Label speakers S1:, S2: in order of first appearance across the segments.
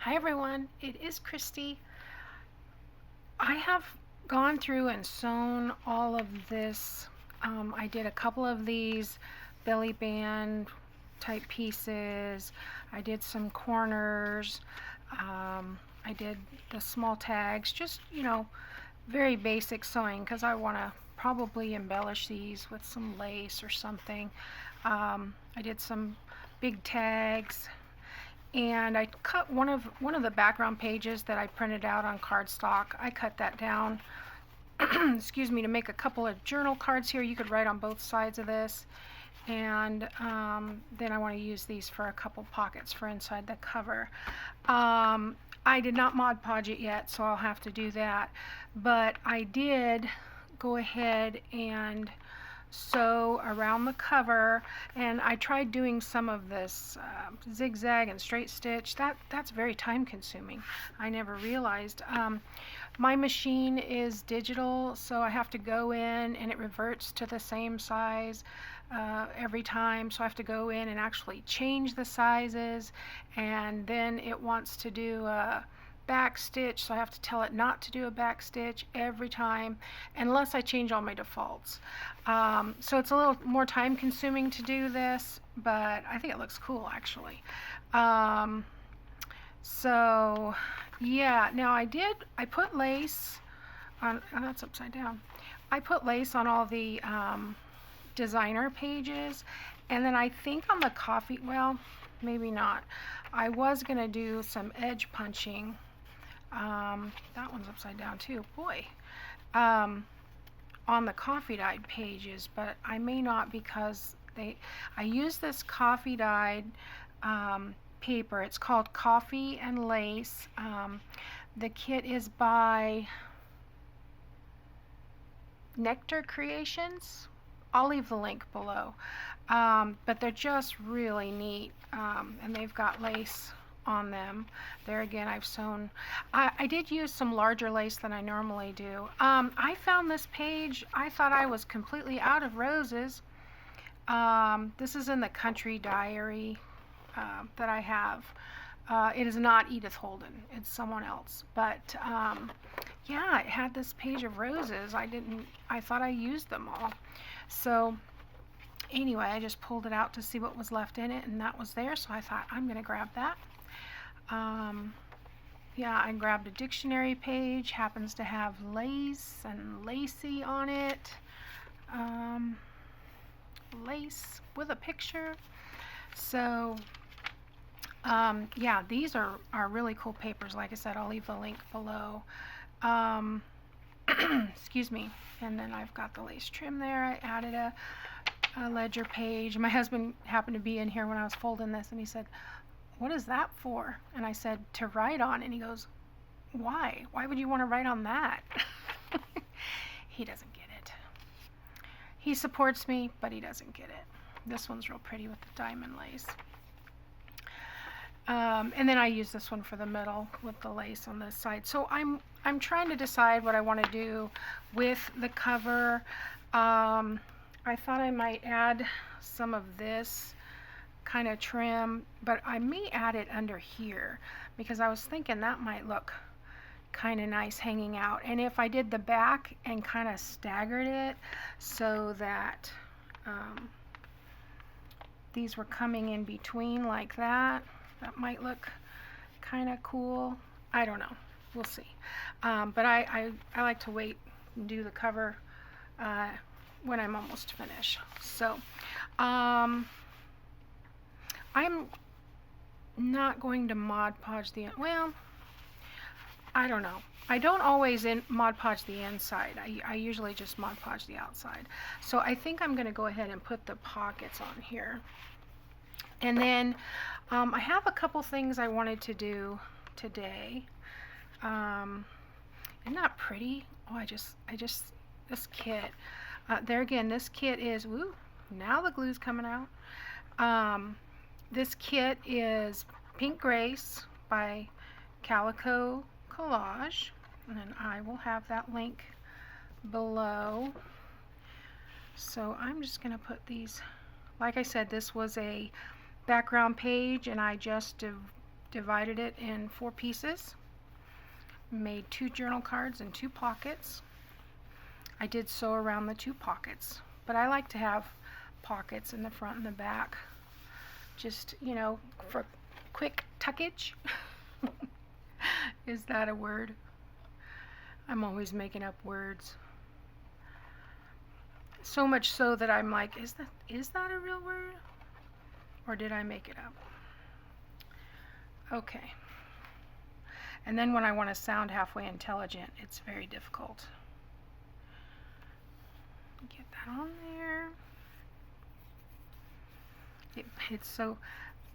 S1: Hi everyone, it is Kristi. I have gone through and sewn all of this. I did a couple of these belly band type pieces. I did some corners. I did the small tags, just, very basic sewing because I want to probably embellish these with some lace or something. I did some big tags, and I cut one of the background pages that I printed out on cardstock. I cut that down excuse me, to make a couple of journal cards here. You could write on both sides of this, and then I want to use these for a couple pockets for inside the cover. I did not Mod Podge it yet, so I'll have to do that, but I did go ahead and sew around the cover, and I tried doing some of this zigzag and straight stitch. That's very time consuming. I never realized. My machine is digital, so I have to go in and it reverts to the same size every time, so I have to go in and actually change the sizes, and then it wants to do a back stitch, so I have to tell it not to do a back stitch every time unless I change all my defaults. So it's a little more time consuming to do this, but I think it looks cool actually. So yeah, now I put lace on, oh, that's upside down. I put lace on all the designer pages, and then I think on the coffee, well, maybe not. I was gonna do some edge punching. That one's upside down too, boy. On the coffee dyed pages, but I may not because I use this coffee dyed paper. It's called Coffee and Lace. The kit is by Nectar Creations. I'll leave the link below. But they're just really neat, and they've got lace on them. There again, I've sewn. I did use some larger lace than I normally do. I found this page. I thought I was completely out of roses. This is in the Country Diary that I have. It is not Edith Holden. It's someone else. But yeah, it had this page of roses. I thought I used them all. So anyway, I just pulled it out to see what was left in it, and that was there, so I thought I'm gonna grab that. Yeah, I grabbed a dictionary page, happens to have lace and lacy on it. Lace with a picture. So yeah, these are really cool papers. Like I said, I'll leave the link below. Excuse me. And then I've got the lace trim there. I added a ledger page. My husband happened to be in here when I was folding this, and he said, "What is that for?" And I said, "To write on." And he goes, "Why? Why would you want to write on that?" He doesn't get it. He supports me, but he doesn't get it. This one's real pretty with the diamond lace. And then I use this one for the middle with the lace on this side. So I'm trying to decide what I want to do with the cover. I thought I might add some of this kind of trim, but I may add it under here because I was thinking that might look kind of nice hanging out. And if I did the back and kind of staggered it so that these were coming in between like that, that might look kind of cool. I don't know. We'll see. But I like to wait and do the cover when I'm almost finished. So I'm not going to Mod Podge the, well, I don't know. I don't always Mod Podge the inside. I usually just Mod Podge the outside. So I think I'm going to go ahead and put the pockets on here. And then I have a couple things I wanted to do today. Isn't that pretty? Oh, I just this kit. There again, this kit is, woo, now the glue's coming out. This kit is Pink Grace by Calico Collage, and then I will have that link below. So I'm just going to put these, like I said, this was a background page, and I just divided it in 4 pieces, made 2 journal cards and 2 pockets. I did sew around the 2 pockets, but I like to have pockets in the front and the back, just, you know, for quick tuckage. Is that a word? I'm always making up words. So much so that I'm like, is that a real word? Or did I make it up? Okay. And then when I want to sound halfway intelligent, it's very difficult. Get that on there. It's so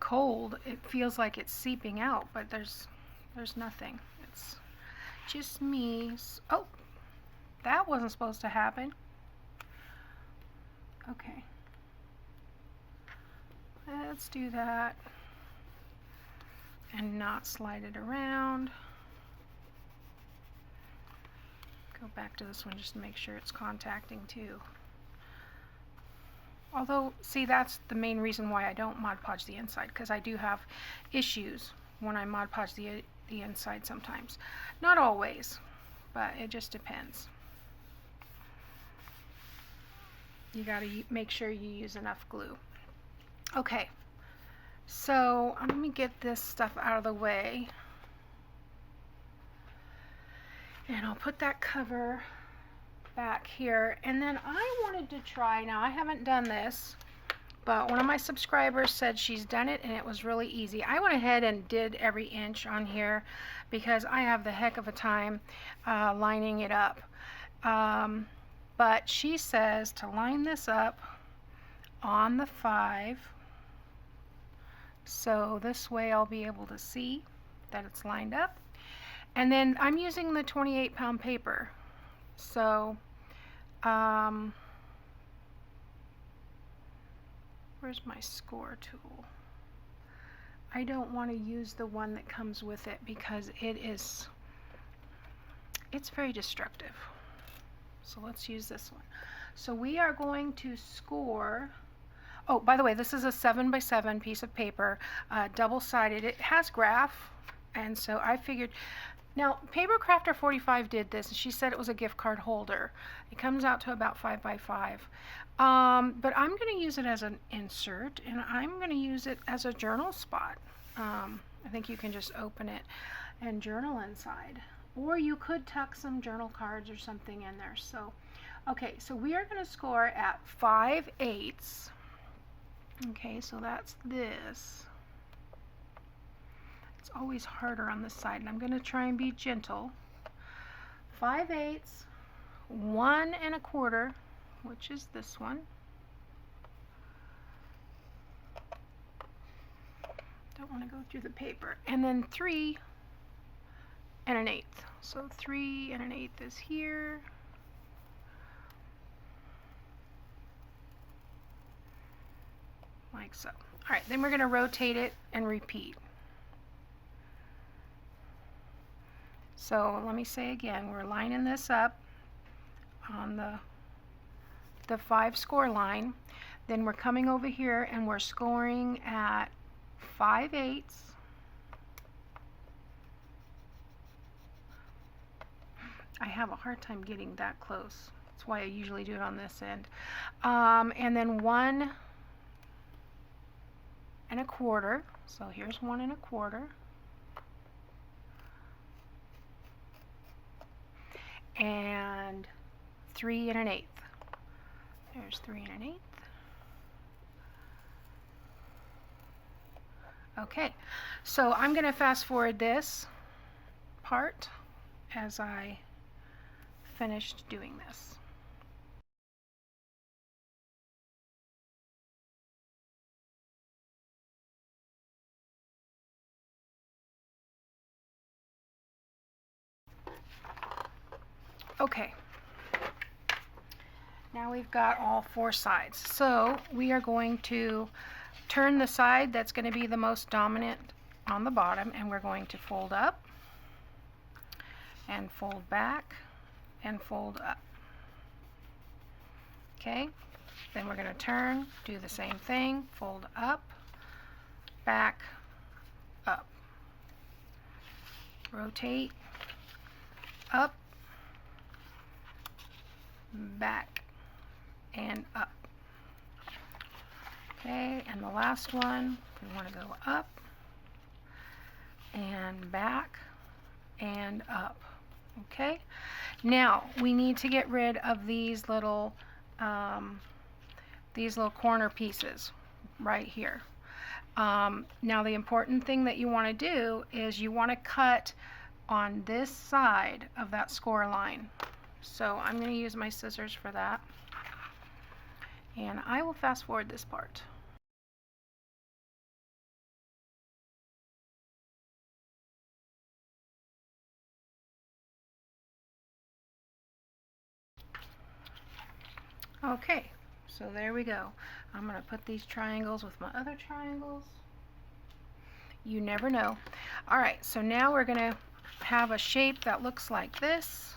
S1: cold, it feels like it's seeping out, but there's nothing. It's just me. Oh, that wasn't supposed to happen. Okay. Let's do that and not slide it around. Go back to this one just to make sure it's contacting too. Although, see, that's the main reason why I don't Mod Podge the inside, because I do have issues when I Mod Podge the inside sometimes. Not always, but it just depends. You gotta make sure you use enough glue. Okay, so let me get this stuff out of the way. And I'll put that cover back here. And then I wanted to try, now I haven't done this, but one of my subscribers said she's done it and it was really easy. I went ahead and did every inch on here because I have the heck of a time lining it up. But she says to line this up on the 5, so this way I'll be able to see that it's lined up. And then I'm using the 28-pound paper. So, where's my score tool? I don't want to use the one that comes with it because it's very destructive. So let's use this one. So we are going to score. Oh, by the way, this is a 7x7 piece of paper, double-sided. It has graph, and so I figured. Now, Paper Crafter 45 did this, and she said it was a gift card holder. It comes out to about 5x5. But I'm going to use it as an insert, and I'm going to use it as a journal spot. I think you can just open it and journal inside. Or you could tuck some journal cards or something in there. So, okay, so we are going to score at 5/8. Okay, so that's this. It's always harder on this side, and I'm going to try and be gentle. 5/8, 1 1/4, which is this one. Don't want to go through the paper. And then 3 1/8. So 3 1/8 is here. Like so. All right, then we're going to rotate it and repeat. So let me say again, we're lining this up on the 5 score line. Then we're coming over here and we're scoring at 5/8. I have a hard time getting that close. That's why I usually do it on this end. And then 1 1/4. So here's 1 1/4. And 3 1/8. There's 3 1/8. Okay, so I'm going to fast forward this part as I finished doing this. Okay, now we've got all 4 sides. So we are going to turn the side that's going to be the most dominant on the bottom, and we're going to fold up and fold back and fold up. Okay, then we're going to turn, do the same thing, fold up, back, up. rotate, up, back, and up. Okay, and the last one, we want to go up and back and up. Okay, now we need to get rid of these little corner pieces right here. Now the important thing that you want to do is you want to cut on this side of that score line. So I'm going to use my scissors for that, and I will fast forward this part. Okay, so there we go. I'm going to put these triangles with my other triangles. You never know. All right, so now we're going to have a shape that looks like this.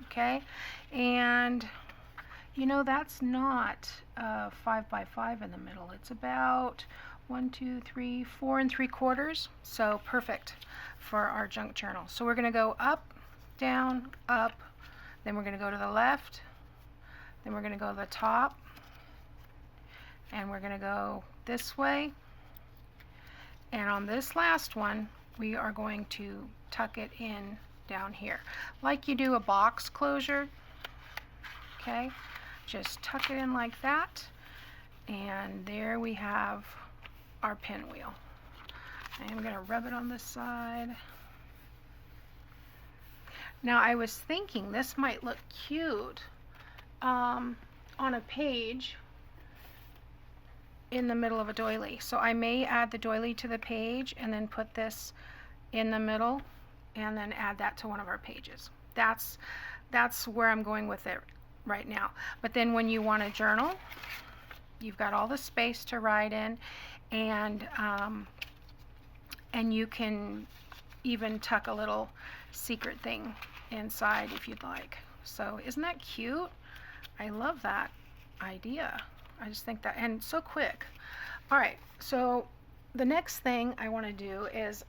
S1: Okay, and you know that's not 5 by 5 in the middle. It's about 1, 2, 3, 4 3/4. So perfect for our junk journal. So we're going to go up, down, up. Then we're going to go to the left. Then we're going to go to the top. And we're going to go this way. And on this last one, we are going to tuck it in down here, like you do a box closure. Okay, just tuck it in like that, and there we have our pinwheel. I'm going to rub it on this side. Now I was thinking this might look cute on a page in the middle of a doily, so I may add the doily to the page and then put this in the middle and then add that to one of our pages. That's where I'm going with it right now. But then when you want to journal, you've got all the space to write in, and you can even tuck a little secret thing inside if you'd like. So isn't that cute? I love that idea. I just think that, and so quick. All right, so the next thing I want to do is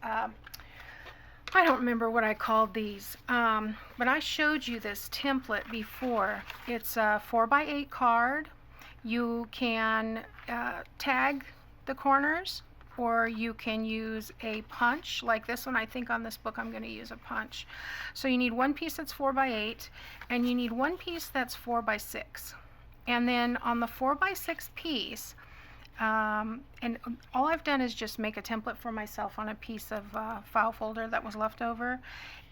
S1: I don't remember what I called these, but I showed you this template before. It's a 4x8 card. You can tag the corners, or you can use a punch like this one. I think on this book I'm going to use a punch. So you need one piece that's 4x8, and you need one piece that's 4x6. And then on the 4x6 piece, and all I've done is just make a template for myself on a piece of file folder that was left over,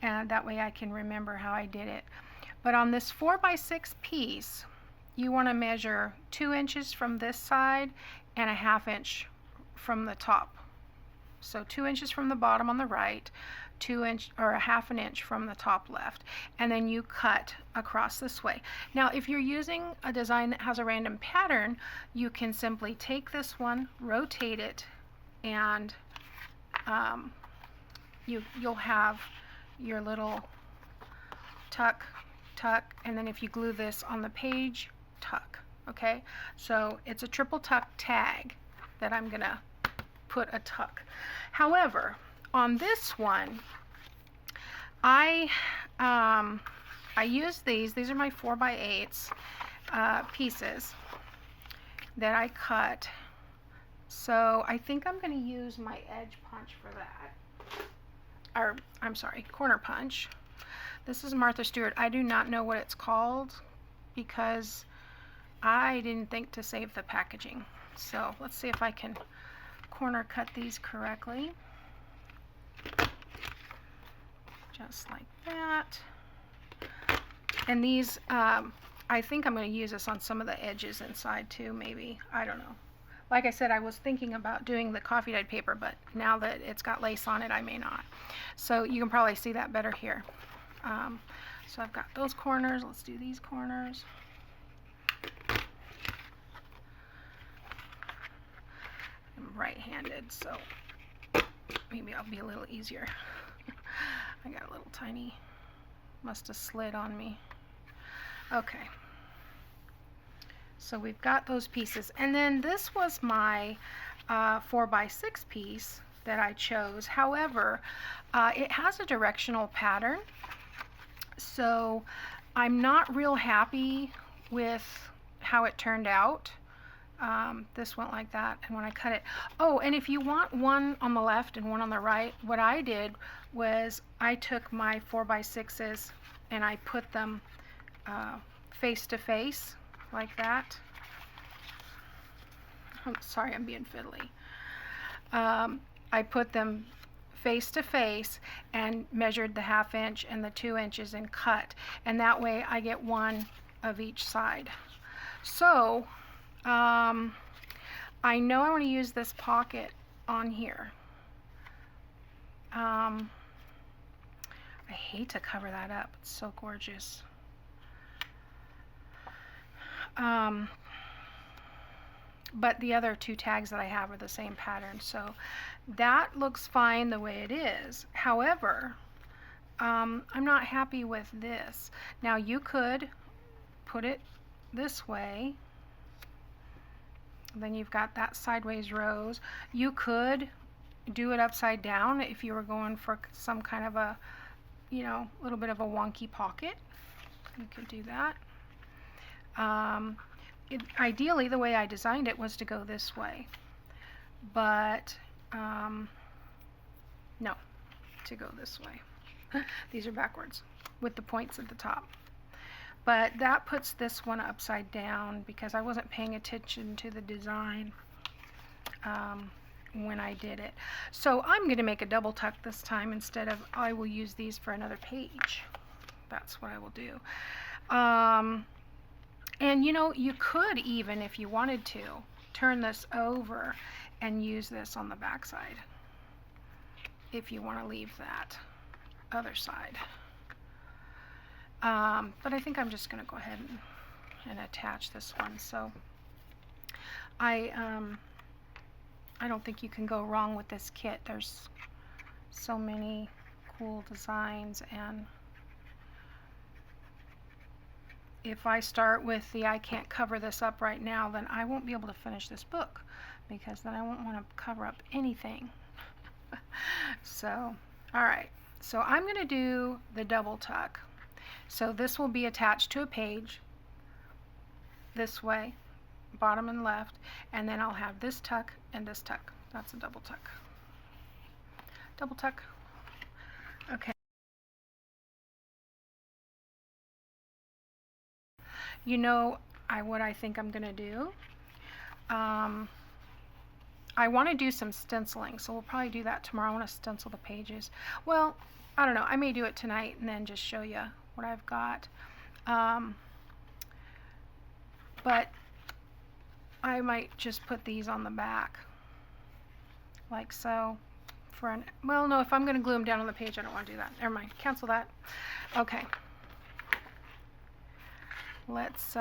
S1: and that way I can remember how I did it. But on this 4x6 piece, you want to measure 2 inches from this side and a 1/2 inch from the top. So 2 inches from the bottom on the right, 2 inch or a 1/2 inch from the top left, and then you cut across this way. Now if you're using a design that has a random pattern, you can simply take this one, rotate it, and you'll have your little tuck, tuck, and then if you glue this on the page, tuck. Okay, so it's a triple tuck tag that I'm gonna put a tuck. However, on this one, I use these are my 4x8s pieces that I cut. So I think I'm going to use my edge punch for that. Or, I'm sorry, corner punch. This is Martha Stewart. I do not know what it's called because I didn't think to save the packaging. So let's see if I can corner cut these correctly. Just like that. And these, I think I'm going to use this on some of the edges inside too, maybe. I don't know. Like I said, I was thinking about doing the coffee dyed paper, but now that it's got lace on it, I may not. So you can probably see that better here. So I've got those corners. Let's do these corners. I'm right-handed, so maybe I'll be a little easier. I got a little tiny, must have slid on me. Okay. So we've got those pieces. And then this was my 4x6 piece that I chose. However, it has a directional pattern, so I'm not real happy with how it turned out. This went like that, and when I cut it, oh, and if you want one on the left and one on the right, what I did was I took my 4x6s and I put them face to face like that. I'm sorry, I'm being fiddly. I put them face to face and measured the 1/2 inch and the 2 inches and cut, and that way I get one of each side. So I know I want to use this pocket on here. I hate to cover that up, it's so gorgeous. But the other 2 tags that I have are the same pattern, so that looks fine the way it is. However, I'm not happy with this. Now you could put it this way, then you've got that sideways rose. You could do it upside down if you were going for some kind of a, you know, little bit of a wonky pocket. You could do that. Ideally, the way I designed it was to go this way, but no, to go this way. These are backwards with the points at the top. But that puts this one upside down because I wasn't paying attention to the design when I did it. So I'm going to make a double tuck this time instead of, I will use these for another page. That's what I will do. And you know, you could even, if you wanted to, turn this over and use this on the back side if you want to leave that other side. But I think I'm just going to go ahead and attach this one. So I don't think you can go wrong with this kit. There's so many cool designs, and if I start with the I can't cover this up right now, then I won't be able to finish this book, because then I won't want to cover up anything. So, alright, so I'm going to do the double tuck. So this will be attached to a page this way, bottom and left, and then I'll have this tuck and this tuck. That's a double tuck. Double tuck. Okay. You know, what I think I'm going to do, I want to do some stenciling, so we'll probably do that tomorrow. I want to stencil the pages. Well, I don't know. I may do it tonight and then just show you what I've got. But I might just put these on the back, like so. Well, no, if I'm going to glue them down on the page, I don't want to do that. Never mind. Cancel that. Okay. Let's,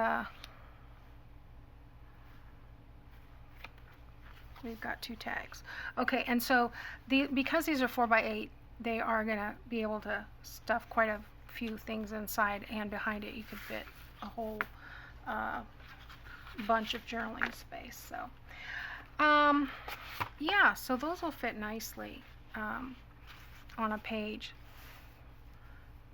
S1: we've got 2 tags. Okay, and so because these are 4x8, they are going to be able to stuff quite a few things inside, and behind it you could fit a whole bunch of journaling space. So, yeah, so those will fit nicely on a page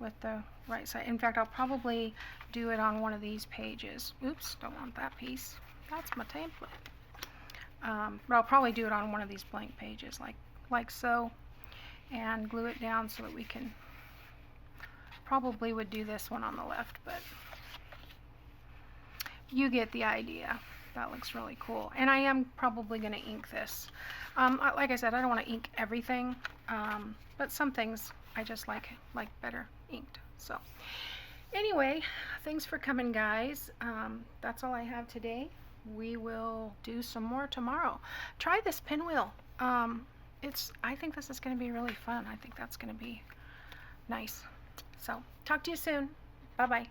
S1: with the right side. In fact, I'll probably do it on one of these pages. Oops, don't want that piece. That's my template. But I'll probably do it on one of these blank pages, like so, and glue it down so that we can, probably would do this one on the left, but you get the idea. That looks really cool. And I am probably going to ink this. Like I said, I don't want to ink everything, but some things I just like better inked. So anyway, thanks for coming, guys. That's all I have today. We will do some more tomorrow. Try this pinwheel. I think this is going to be really fun. I think that's going to be nice. So talk to you soon. Bye-bye.